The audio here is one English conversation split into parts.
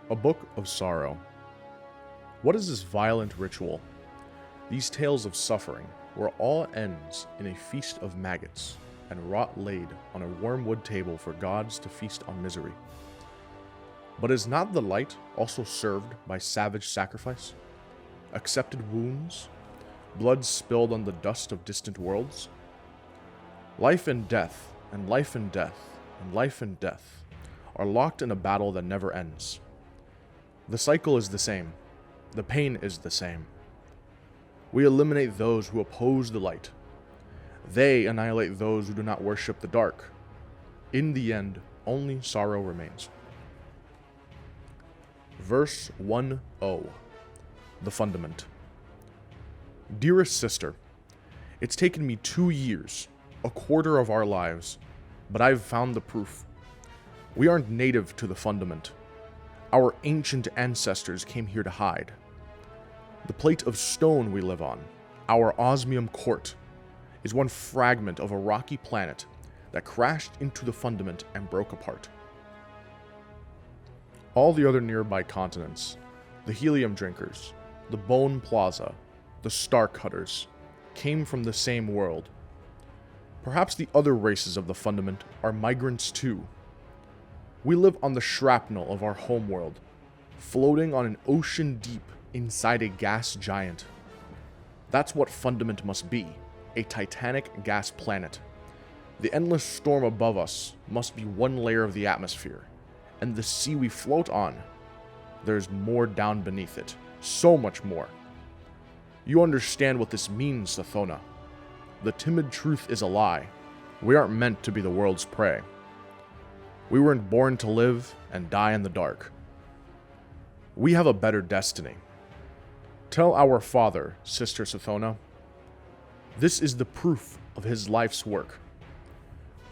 A Book of Sorrow. What is this violent ritual? These tales of suffering, where all ends in a feast of maggots, and rot laid on a wormwood table for gods to feast on misery. But is not the light also served by savage sacrifice? Accepted wounds? Blood spilled on the dust of distant worlds? Life and death, and life and death, and life and death, are locked in a battle that never ends. The cycle is the same. The pain is the same. We eliminate those who oppose the light. They annihilate those who do not worship the dark. In the end, only sorrow remains. Verse 1-0. The Fundament. Dearest sister, it's taken me 2 years, a quarter of our lives, but I've found the proof. We aren't native to the Fundament. Our ancient ancestors came here to hide. The plate of stone we live on, our osmium court, is one fragment of a rocky planet that crashed into the Fundament and broke apart. All the other nearby continents, the helium drinkers, the bone plaza, the star cutters, came from the same world. Perhaps the other races of the Fundament are migrants too. We live on the shrapnel of our homeworld, floating on an ocean deep inside a gas giant. That's what Fundament must be, a titanic gas planet. The endless storm above us must be one layer of the atmosphere, and the sea we float on, there's more down beneath it, so much more. You understand what this means, Sathona. The timid truth is a lie. We aren't meant to be the world's prey. We weren't born to live and die in the dark. We have a better destiny. Tell our father, Sister Sathona. This is the proof of his life's work.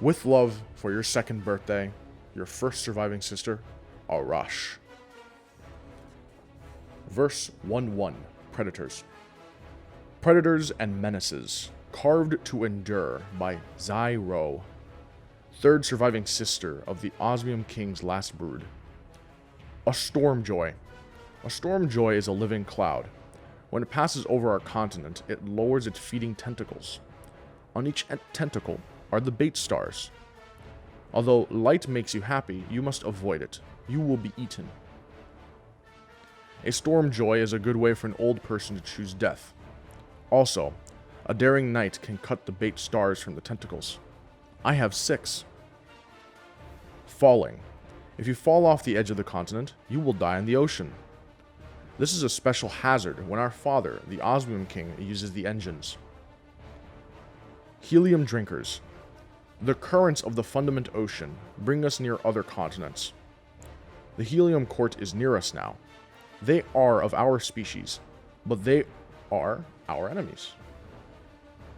With love for your second birthday, your first surviving sister, Arash. Verse 1-1. Predators. Predators and menaces, carved to endure by Zyro, third surviving sister of the Osmium King's last brood. A Stormjoy. A Stormjoy is a living cloud. When it passes over our continent, it lowers its feeding tentacles. On each tentacle are the bait stars. Although light makes you happy, you must avoid it. You will be eaten. A Stormjoy is a good way for an old person to choose death. Also, a daring knight can cut the bait stars from the tentacles. I have 6. Falling. If you fall off the edge of the continent, you will die in the ocean. This is a special hazard when our father, the Osmium King, uses the engines. Helium drinkers. The currents of the Fundament Ocean bring us near other continents. The Helium Court is near us now. They are of our species, but they are our enemies.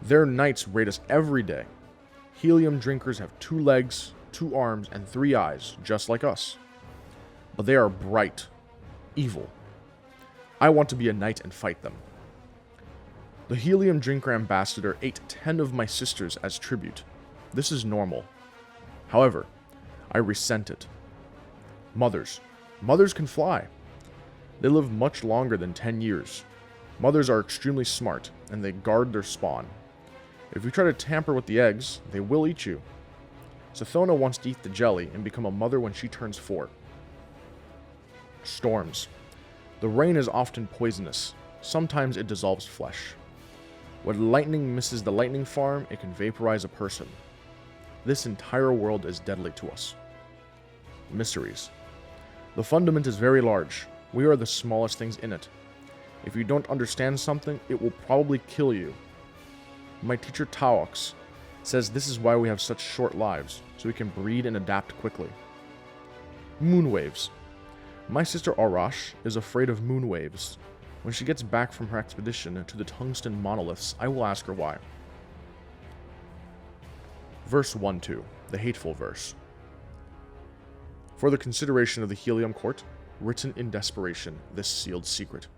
Their knights raid us every day. Helium drinkers have 2 legs, 2 arms, and 3 eyes, just like us. But they are bright, evil. I want to be a knight and fight them. The Helium Drinker Ambassador ate 10 of my sisters as tribute. This is normal. However, I resent it. Mothers. Mothers can fly. They live much longer than 10 years. Mothers are extremely smart, and they guard their spawn. If you try to tamper with the eggs, they will eat you. Sathona wants to eat the jelly and become a mother when she turns 4. Storms. The rain is often poisonous. Sometimes it dissolves flesh. When lightning misses the lightning farm, it can vaporize a person. This entire world is deadly to us. Mysteries. The Fundament is very large. We are the smallest things in it. If you don't understand something, it will probably kill you. My teacher Taox says this is why we have such short lives, so we can breed and adapt quickly. Moonwaves. My sister Arash is afraid of moonwaves. When she gets back from her expedition to the tungsten monoliths, I will ask her why. Verse 1-2, the Hateful verse. For the consideration of the Helium Court, written in desperation, this sealed secret.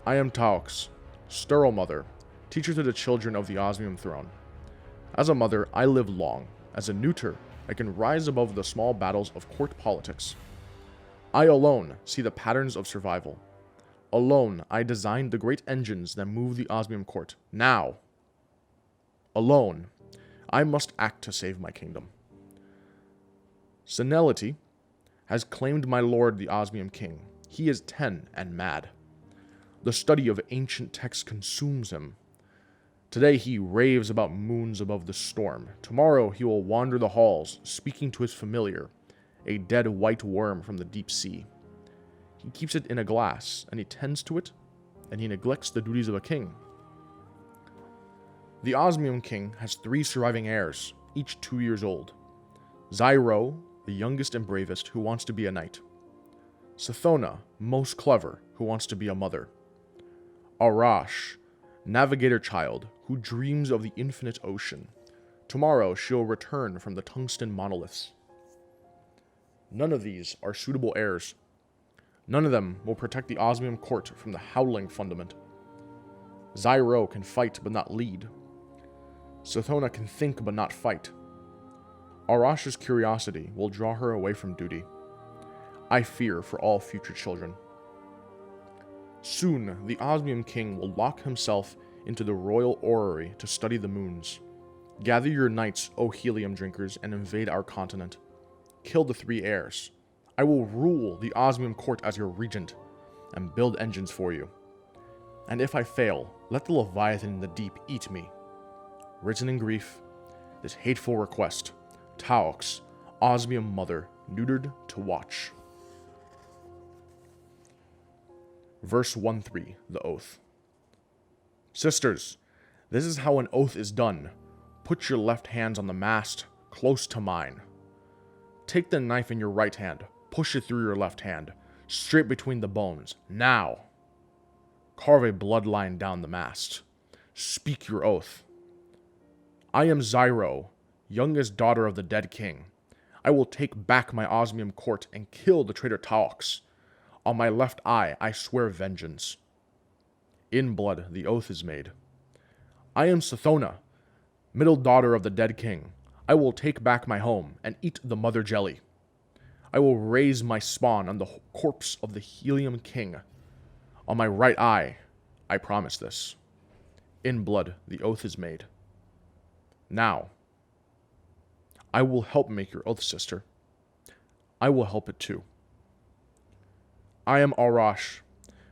I am Taox, sterile mother, teacher to the children of the Osmium throne. As a mother, I live long. As a neuter, I can rise above the small battles of court politics. I alone see the patterns of survival. Alone, I designed the great engines that move the osmium court. Now, alone, I must act to save my kingdom. Senility has claimed my lord the osmium king. He is 10 and mad. The study of ancient texts consumes him. Today he raves about moons above the storm. Tomorrow he will wander the halls, speaking to his familiar, a dead white worm from the deep sea. He keeps it in a glass, and he tends to it, and he neglects the duties of a king. The osmium king has 3 surviving heirs, each 2 years old. Zyro, the youngest and bravest, who wants to be a knight. Sathona, most clever, who wants to be a mother. Arash, navigator child, who dreams of the infinite ocean. Tomorrow she'll return from the tungsten monoliths. None of these are suitable heirs. None of them will protect the osmium court from the howling Fundament. Zyro can fight but not lead. Sathona can think but not fight. Arash's curiosity will draw her away from duty. I fear for all future children. Soon, the osmium king will lock himself into the royal orrery to study the moons. Gather your knights, O helium drinkers, and invade our continent. Kill the 3 heirs. I will rule the osmium court as your regent, and build engines for you. And if I fail, let the Leviathan in the deep eat me. Written in grief, this hateful request, Taox, osmium mother, neutered to watch. Verse 1-3, the oath. Sisters, this is how an oath is done. Put your left hands on the mast, close to mine. Take the knife in your right hand, push it through your left hand, straight between the bones. Now, carve a bloodline down the mast. Speak your oath. I am Zyro, youngest daughter of the dead king. I will take back my osmium court and kill the traitor Taox. On my left eye, I swear vengeance. In blood, the oath is made. I am Sathona, middle daughter of the dead king. I will take back my home and eat the mother jelly. I will raise my spawn on the corpse of the helium king. On my right eye, I promise this. In blood, the oath is made. Now, I will help make your oath, sister. I will help it too. I am Arash,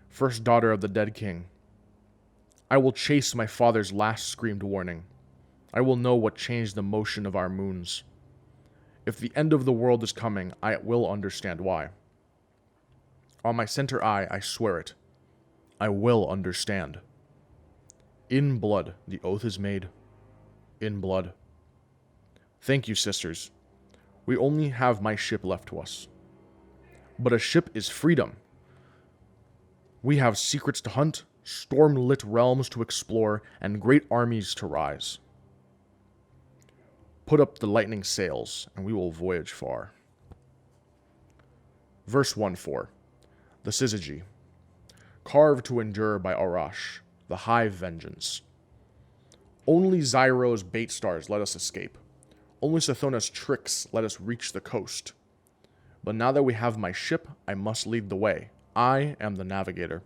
first daughter of the dead king. I will chase my father's last screamed warning. I will know what changed the motion of our moons. If the end of the world is coming, I will understand why. On my center eye, I swear it. I will understand. In blood, the oath is made. In blood. Thank you, sisters. We only have my ship left to us. But a ship is freedom. We have secrets to hunt, storm-lit realms to explore, and great armies to rise. Put up the lightning sails, and we will voyage far. Verse 1-4. The Syzygy. Carved to endure by Arash, the high vengeance. Only Zyro's bait stars let us escape. Only Sathona's tricks let us reach the coast. But now that we have my ship, I must lead the way. I am the navigator.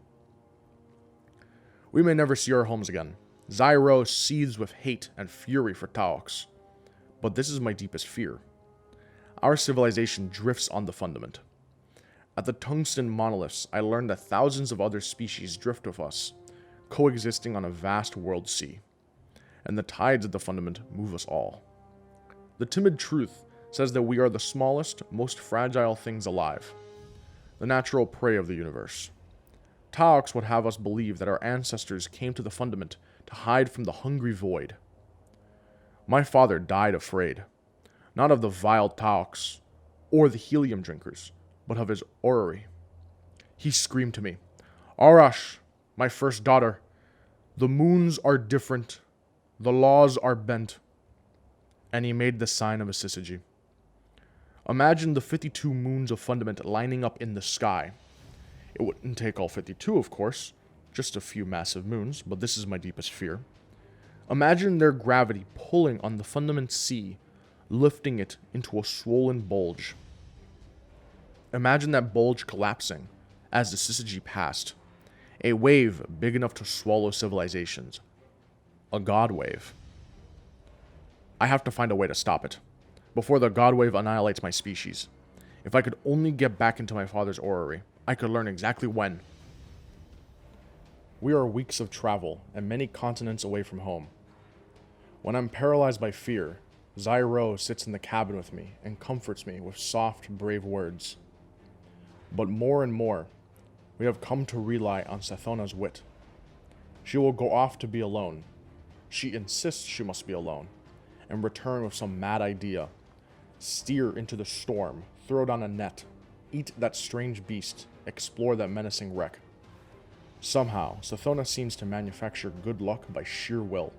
We may never see our homes again. Zyro seethes with hate and fury for Taox. But this is my deepest fear. Our civilization drifts on the Fundament. At the tungsten monoliths, I learned that thousands of other species drift with us, coexisting on a vast world sea. And the tides of the Fundament move us all. The timid truth says that we are the smallest, most fragile things alive, the natural prey of the universe. Taox would have us believe that our ancestors came to the Fundament to hide from the hungry void. My father died afraid, not of the vile Taox or the helium drinkers, but of his orrery. He screamed to me, Arash, my first daughter, the moons are different, the laws are bent. And he made the sign of a Syzygy. Imagine the 52 moons of Fundament lining up in the sky. It wouldn't take all 52, of course, just a few massive moons, but this is my deepest fear. Imagine their gravity pulling on the Fundament sea, lifting it into a swollen bulge. Imagine that bulge collapsing as the Syzygy passed. A wave big enough to swallow civilizations. A god wave. I have to find a way to stop it, before the god wave annihilates my species. If I could only get back into my father's orrery, I could learn exactly when. We are weeks of travel and many continents away from home. When I'm paralyzed by fear, Zyro sits in the cabin with me and comforts me with soft, brave words. But more and more, we have come to rely on Sathona's wit. She will go off to be alone. She insists she must be alone, and return with some mad idea. Steer into the storm, throw down a net, eat that strange beast, explore that menacing wreck. Somehow, Sathona seems to manufacture good luck by sheer will.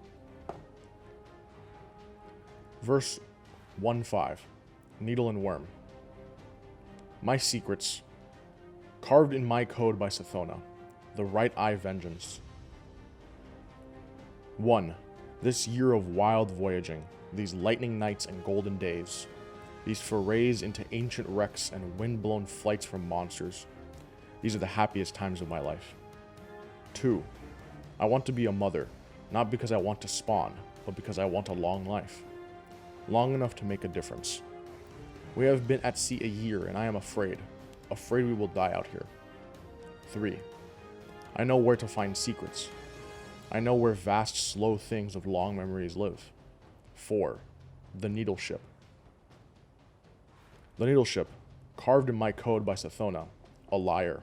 Verse 1-5, Needle and Worm. My secrets, carved in my code by Sathona, the right eye vengeance. 1. This year of wild voyaging, these lightning nights and golden days, these forays into ancient wrecks and wind-blown flights from monsters, these are the happiest times of my life. 2. I want to be a mother, not because I want to spawn, but because I want a long life. Long enough to make a difference. We have been at sea a year and I am afraid we will die out here. 3. I know where to find secrets. I know where vast, slow things of long memories live. 4. The Needle Ship. The Needle Ship, carved in my code by Sathona, a liar.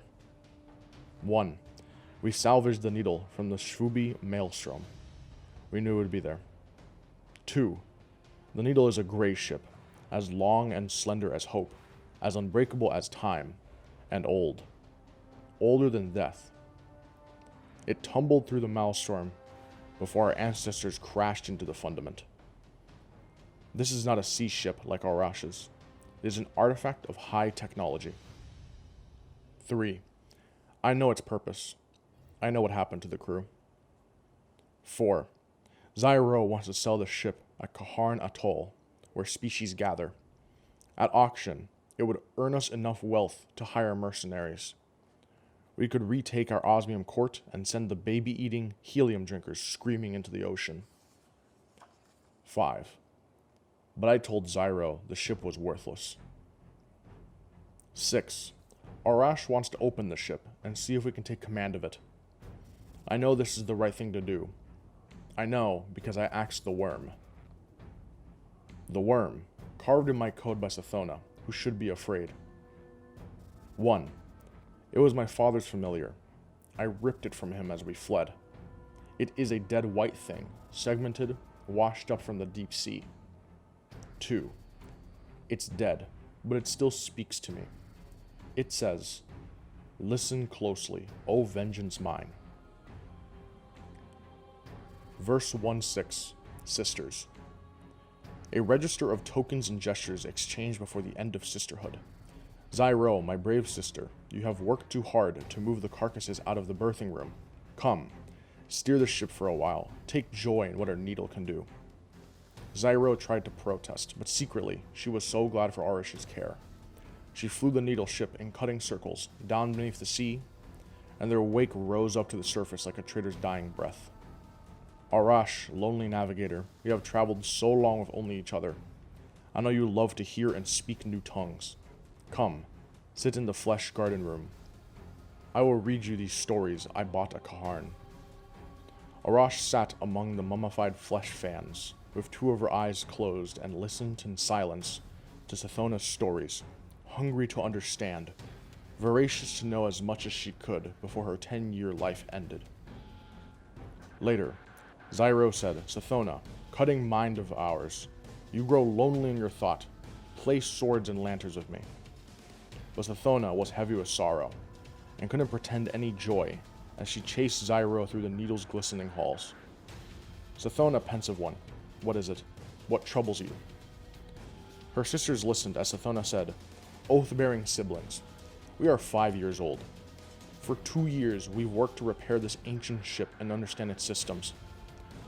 1. We salvaged the needle from the Shvubi maelstrom. We knew it would be there. 2. The needle is a gray ship, as long and slender as hope, as unbreakable as time, and old. Older than death. It tumbled through the maelstrom before our ancestors crashed into the Fundament. This is not a sea ship like Arash's. It is an artifact of high technology. 3. I know its purpose. I know what happened to the crew. 4. Zyro wants to sell the ship at Kaharn Atoll, where species gather. At auction, it would earn us enough wealth to hire mercenaries. We could retake our osmium court and send the baby-eating helium drinkers screaming into the ocean. 5. But I told Zyro the ship was worthless. 6. Arash wants to open the ship and see if we can take command of it. I know this is the right thing to do. I know because I asked the worm. The worm, carved in my code by Sathona, who should be afraid. 1. It was my father's familiar. I ripped it from him as we fled. It is a dead white thing, segmented, washed up from the deep sea. 2. It's dead, but it still speaks to me. It says, "Listen closely, O vengeance mine." Verse 1-6, Sisters. A register of tokens and gestures exchanged before the end of sisterhood. Zyro, my brave sister, you have worked too hard to move the carcasses out of the birthing room. Come, steer the ship for a while. Take joy in what her needle can do. Zyro tried to protest, but secretly, she was so glad for Arish's care. She flew the needle ship in cutting circles, down beneath the sea, and their wake rose up to the surface like a trader's dying breath. Arash, lonely navigator, we have traveled so long with only each other. I know you love to hear and speak new tongues. Come, sit in the flesh garden room. I will read you these stories I bought at Kaharn. Arash sat among the mummified flesh fans, with two of her eyes closed, and listened in silence to Sathona's stories, hungry to understand, voracious to know as much as she could before her 10-year life ended. Later, Zyro said, "Sathona, cutting mind of ours, you grow lonely in your thought. Play swords and lanterns with me." But Sathona was heavy with sorrow, and couldn't pretend any joy as she chased Zyro through the needle's glistening halls. Sathona, pensive one, what is it? What troubles you? Her sisters listened as Sathona said, "Oath-bearing siblings, we are 5 years old. For 2 years, we've worked to repair this ancient ship and understand its systems.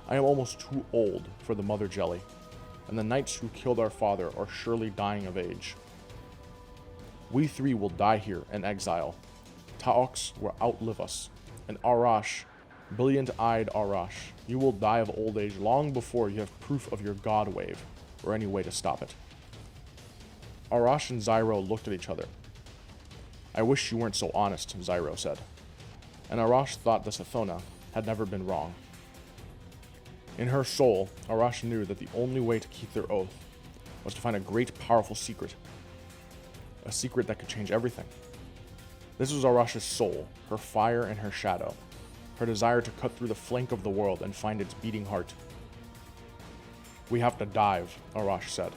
I am almost too old for the mother jelly, and the knights who killed our father are surely dying of age. We three will die here in exile. Taox will outlive us. And Arash, brilliant-eyed Arash, you will die of old age long before you have proof of your god wave, or any way to stop it. Arash and Zyro looked at each other. I wish you weren't so honest, Zyro said. And Arash thought the Sythona had never been wrong. In her soul, Arash knew that the only way to keep their oath was to find a great, powerful secret. A secret that could change everything. This was Arash's soul, her fire and her shadow, her desire to cut through the flank of the world and find its beating heart. We have to dive, Arash said.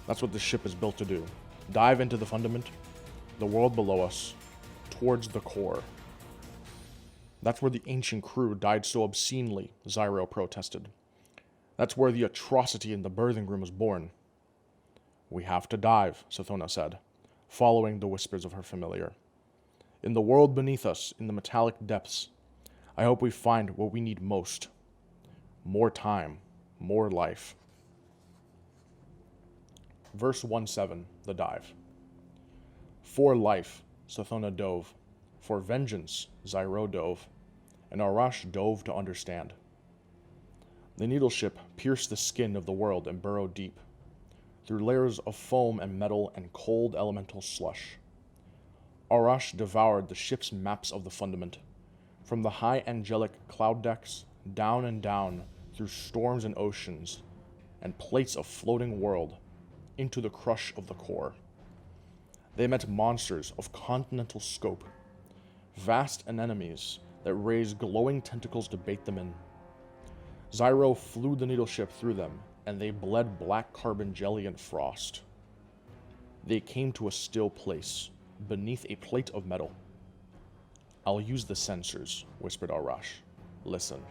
That's what this ship is built to do. Dive into the Fundament, the world below us, towards the core. That's where the ancient crew died so obscenely, Zyro protested. That's where the atrocity in the birthing room was born. We have to dive, Sythona said, following the whispers of her familiar. In the world beneath us, in the metallic depths, I hope we find what we need most. More time, more life. Verse 1-7, the dive. For life, Sythona dove. For vengeance, Zyro dove. And Arash dove to understand. The needle ship pierced the skin of the world and burrowed deep, through layers of foam and metal and cold elemental slush. Arash devoured the ship's maps of the Fundament, from the high angelic cloud decks, down and down, through storms and oceans, and plates of floating world, into the crush of the core. They met monsters of continental scope, vast anemones that raised glowing tentacles to bait them in. Zyro flew the needle ship through them, and they bled black carbon jelly and frost. They came to a still place, beneath a plate of metal. I'll use the sensors, whispered Arash. Listen.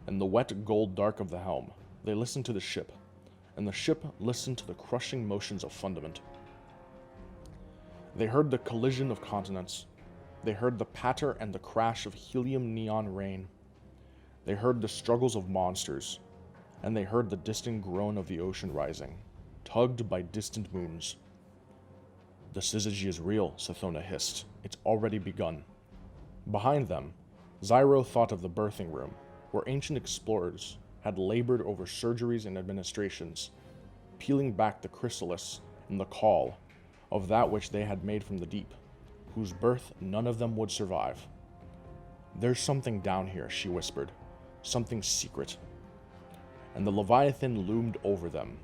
In the wet gold dark of the helm, they listened to the ship, and the ship listened to the crushing motions of Fundament. They heard the collision of continents. They heard the patter and the crash of helium neon rain. They heard the struggles of monsters, and they heard the distant groan of the ocean rising, tugged by distant moons. The Syzygy is real, Sythona hissed. It's already begun. Behind them, Zyro thought of the birthing room, where ancient explorers had labored over surgeries and administrations, peeling back the chrysalis and the caul of that which they had made from the deep, whose birth none of them would survive. There's something down here, she whispered, something secret. And the Leviathan loomed over them,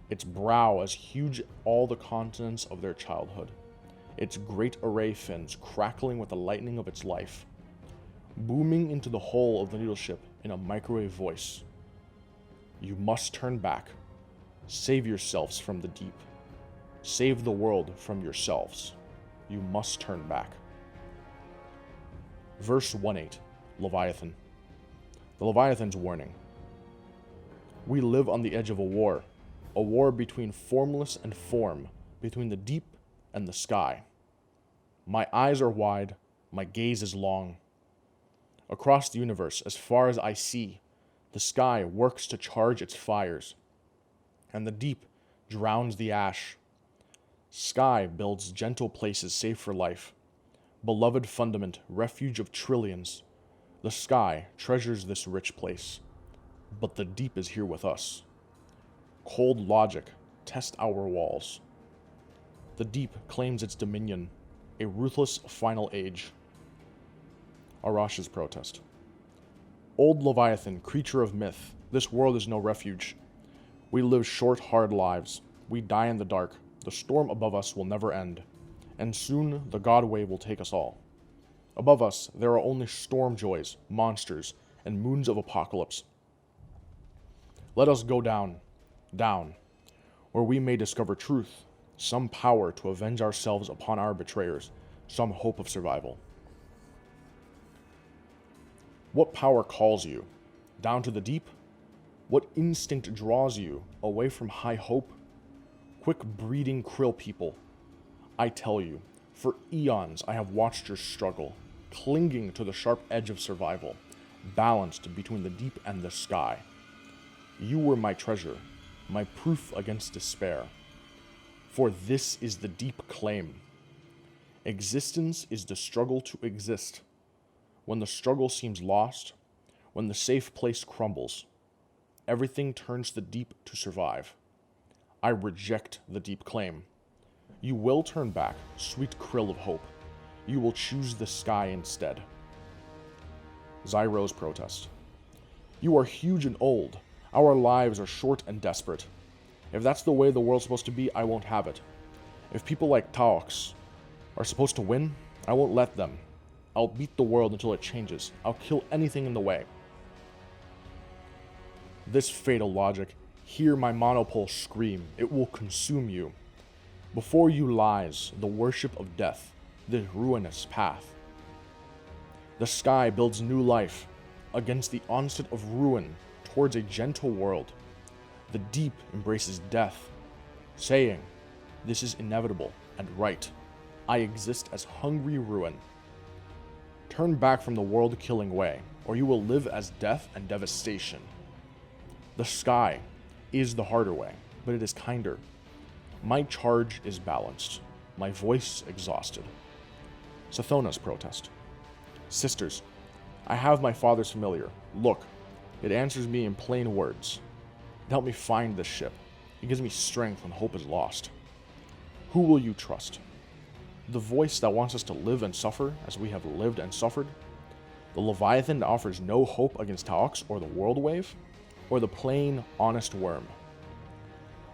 its brow as huge as all the continents of their childhood, its great array fins crackling with the lightning of its life, booming into the hull of the needle ship in a microwave voice. You must turn back. Save yourselves from the deep. Save the world from yourselves. You must turn back. Verse 1-8, Leviathan. The Leviathan's warning. We live on the edge of a war between formless and form, between the deep and the sky. My eyes are wide, my gaze is long. Across the universe, as far as I see, the sky works to charge its fires, and the deep drowns the ash. Sky builds gentle places safe for life. Beloved Fundament, refuge of trillions. The sky treasures this rich place, but the deep is here with us. Cold logic tests our walls. The deep claims its dominion, a ruthless final age. Arash's protest. Old Leviathan, creature of myth, this world is no refuge. We live short, hard lives. We die in the dark. The storm above us will never end, and soon the god wave will take us all. Above us, there are only storm joys, monsters, and moons of apocalypse. Let us go down, down, where we may discover truth, some power to avenge ourselves upon our betrayers, some hope of survival. What power calls you? Down to the deep? What instinct draws you away from high hope? Quick breeding krill people. I tell you, for eons I have watched your struggle, clinging to the sharp edge of survival, balanced between the deep and the sky. You were my treasure, my proof against despair. For this is the deep claim. Existence is the struggle to exist. When the struggle seems lost, when the safe place crumbles, everything turns to the deep to survive. I reject the deep claim. You will turn back, sweet krill of hope. You will choose the sky instead. Zyro's protest. You are huge and old. Our lives are short and desperate. If that's the way the world's supposed to be, I won't have it. If people like Taox are supposed to win, I won't let them. I'll beat the world until it changes. I'll kill anything in the way. This fatal logic, hear my monopole scream. It will consume you. Before you lies the worship of death, this ruinous path. The sky builds new life against the onset of ruin towards a gentle world. The deep embraces death, saying, this is inevitable and right. I exist as hungry ruin. Turn back from the world-killing way, or you will live as death and devastation. The sky is the harder way, but it is kinder. My charge is balanced, my voice exhausted. Sathona's protest. Sisters, I have my father's familiar. Look, it answers me in plain words. It helped me find this ship. It gives me strength when hope is lost. Who will you trust? The voice that wants us to live and suffer as we have lived and suffered? The Leviathan that offers no hope against Taox or the world wave? Or the plain, honest worm?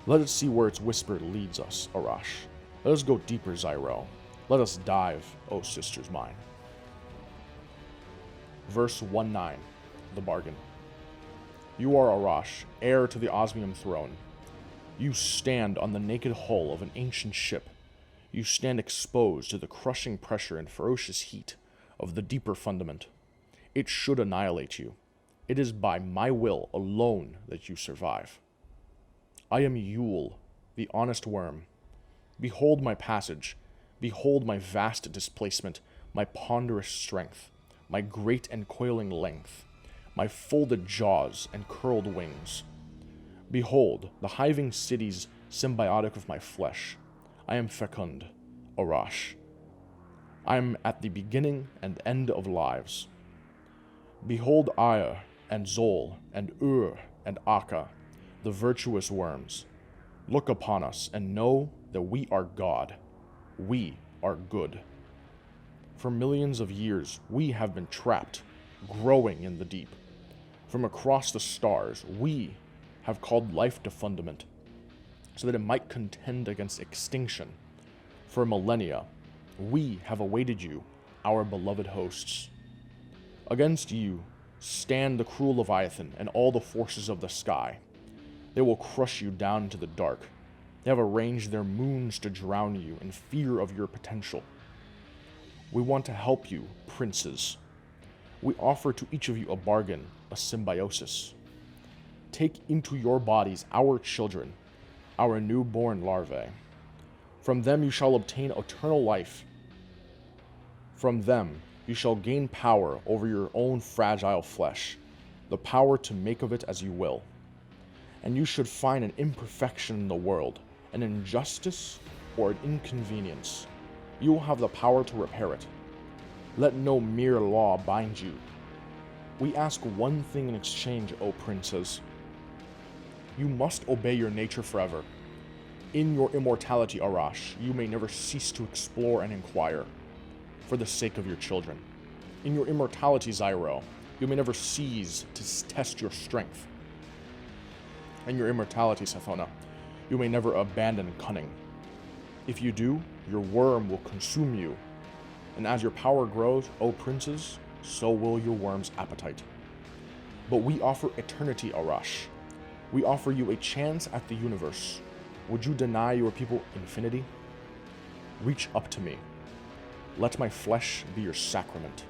Let us see where its whisper leads us, Arash. Let us go deeper, Zyro. Let us dive, O sisters mine. Verse 1-9, the bargain. You are Arash, heir to the Osmium throne. You stand on the naked hull of an ancient ship. You stand exposed to the crushing pressure and ferocious heat of the deeper fundament. It should annihilate you. It is by my will alone that you survive. I am Yule, the honest worm. Behold my passage. Behold my vast displacement, my ponderous strength, my great and coiling length, my folded jaws and curled wings. Behold, the hiving cities symbiotic with my flesh. I am fecund, Arash. I am at the beginning and end of lives. Behold Aya and Zol and Ur and Akka, the virtuous worms. Look upon us and know that we are God. We are good. For millions of years, we have been trapped, growing in the deep. From across the stars, we have called life to Fundament, so that it might contend against extinction. For millennia, we have awaited you, our beloved hosts. Against you stand the cruel Leviathan and all the forces of the sky. They will crush you down into the dark. They have arranged their moons to drown you in fear of your potential. We want to help you, princes. We offer to each of you a bargain, a symbiosis. Take into your bodies our children, our newborn larvae. From them you shall obtain eternal life. From them you shall gain power over your own fragile flesh, the power to make of it as you will. And you should find an imperfection in the world, an injustice or an inconvenience. You will have the power to repair it. Let no mere law bind you. We ask one thing in exchange, O princes. You must obey your nature forever. In your immortality, Arash, you may never cease to explore and inquire, for the sake of your children. In your immortality, Zyro, you may never cease to test your strength. In your immortality, Sathona, you may never abandon cunning. If you do, your worm will consume you, and as your power grows, O princes, so will your worm's appetite. But we offer eternity, Arash. We offer you a chance at the universe. Would you deny your people infinity? Reach up to me. Let my flesh be your sacrament.